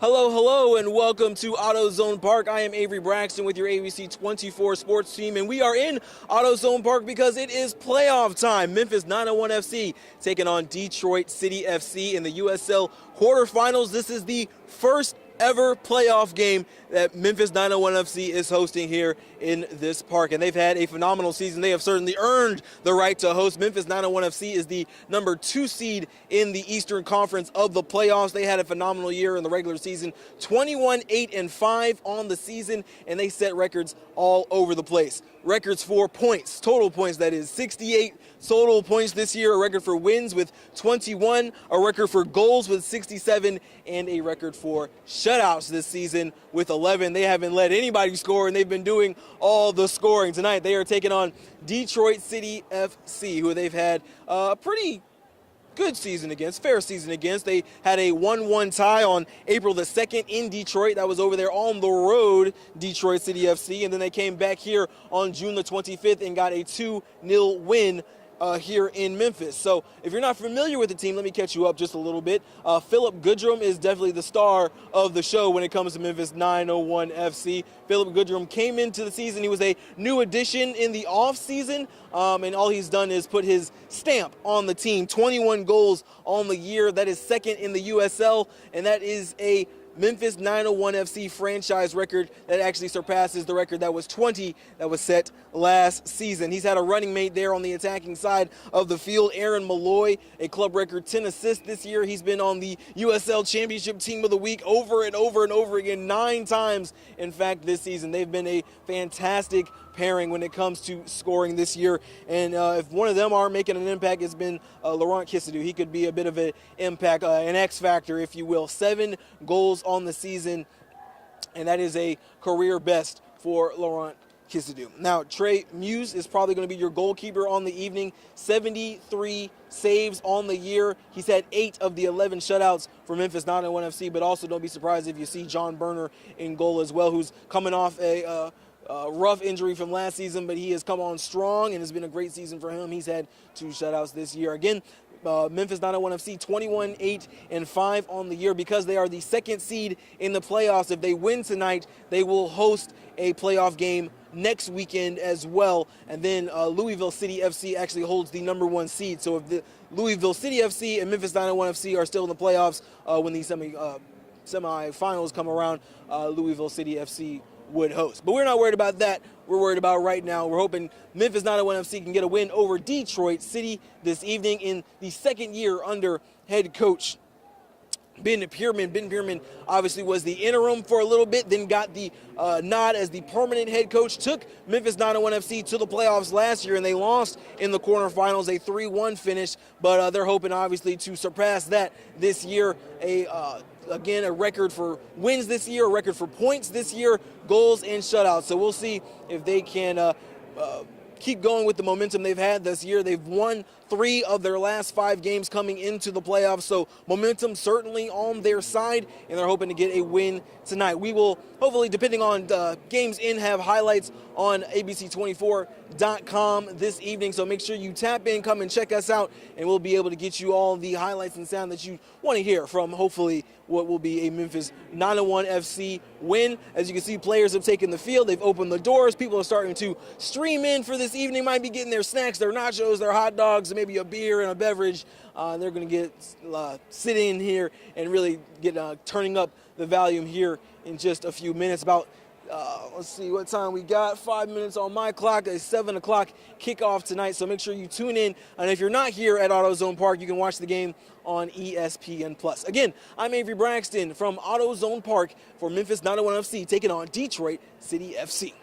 Hello, and welcome to AutoZone Park. I am Avery Braxton with your ABC 24 sports team, and we are in AutoZone Park because it is playoff time. Memphis 901 FC taking on Detroit City FC in the USL quarterfinals. This is the first ever playoff game that Memphis 901 FC is hosting here in this park, and they've had a phenomenal season. They have certainly earned the right to host. Memphis 901 FC is the number 2 seed in the Eastern Conference of the playoffs. They had a phenomenal year in the regular season, 21-8-5 on the season, and they set records all over the place. Records for points, total points, that is 68 total points this year, a record for wins with 21, a record for goals with 67, and a record for shutouts this season with 11. They haven't let anybody score, and they've been doing all the scoring. Tonight they are taking on Detroit City FC, who they've had a pretty good season against, fair season against. They had a 1-1 tie on April the 2nd in Detroit. That was over there on the road, Detroit City FC. And then they came back here on June the 25th and got a 2-0 win here in Memphis. So if you're not familiar with the team, let me catch you up just a little bit. Philip Goodrum is definitely the star of the show when it comes to Memphis 901 FC. Philip Goodrum came into the season. He was a new addition in the offseason, and all he's done is put his stamp on the team. 21 goals on the year. That is second in the USL, and that is a Memphis 901 FC franchise record that actually surpasses the record that was 20 that was set last season. He's had a running mate there on the attacking side of the field, Aaron Malloy, a club record 10 assists this year. He's been on the USL Championship Team of the Week over and over and over again, 9 times, in fact, this season. They've been a fantastic pairing when it comes to scoring this year, and if one of them aren't making an impact, it's been Laurent Kissidou. He could be a bit of an impact, an X factor, if you will. 7 goals on the season, and that is a career best for Laurent Kissidou. Now, Trey Muse is probably going to be your goalkeeper on the evening. 73 saves on the year. He's had 8 of the 11 shutouts for Memphis 901 FC, but also don't be surprised if you see John Berner in goal as well, who's coming off a rough injury from last season, but he has come on strong, and it's been a great season for him. He's had 2 shutouts this year. Again, Memphis 901 FC 21-8-5 on the year because they are the 2nd seed in the playoffs. If they win tonight, they will host a playoff game next weekend as well. And then Louisville City FC actually holds the number 1 seed. So if the Louisville City FC and Memphis 901 FC are still in the playoffs when these semifinals come around, Louisville City FC would host. But we're not worried about that. We're worried about right now. We're hoping Memphis 901 FC can get a win over Detroit City this evening in the 2nd year under head coach Ben Pierman. Ben Pierman obviously was the interim for a little bit, then got the nod as the permanent head coach, took Memphis 901 FC to the playoffs last year, and they lost in the quarterfinals, a 3-1 finish, but they're hoping obviously to surpass that this year. Again, a record for wins this year, a record for points this year, goals and shutouts. So we'll see if they can keep going with the momentum they've had this year. They've won 3 of their last 5 games coming into the playoffs, so momentum certainly on their side, and they're hoping to get a win tonight. We will hopefully, depending on games in, have highlights on abc24.com this evening. So make sure you tap in, come and check us out, and we'll be able to get you all the highlights and sound that you want to hear from hopefully what will be a Memphis 9-1 FC win. As you can see, players have taken the field. They've opened the doors. People are starting to stream in for this evening. Might be getting their snacks, their nachos, their hot dogs, maybe a beer and a beverage. They're going to sit in here and really get turning up the volume here in just a few minutes. About let's see what time we got. 5 minutes on my clock. A 7 o'clock kickoff tonight. So make sure you tune in. And if you're not here at AutoZone Park, you can watch the game on ESPN+. Again, I'm Avery Braxton from AutoZone Park for Memphis 9-1 FC taking on Detroit City FC.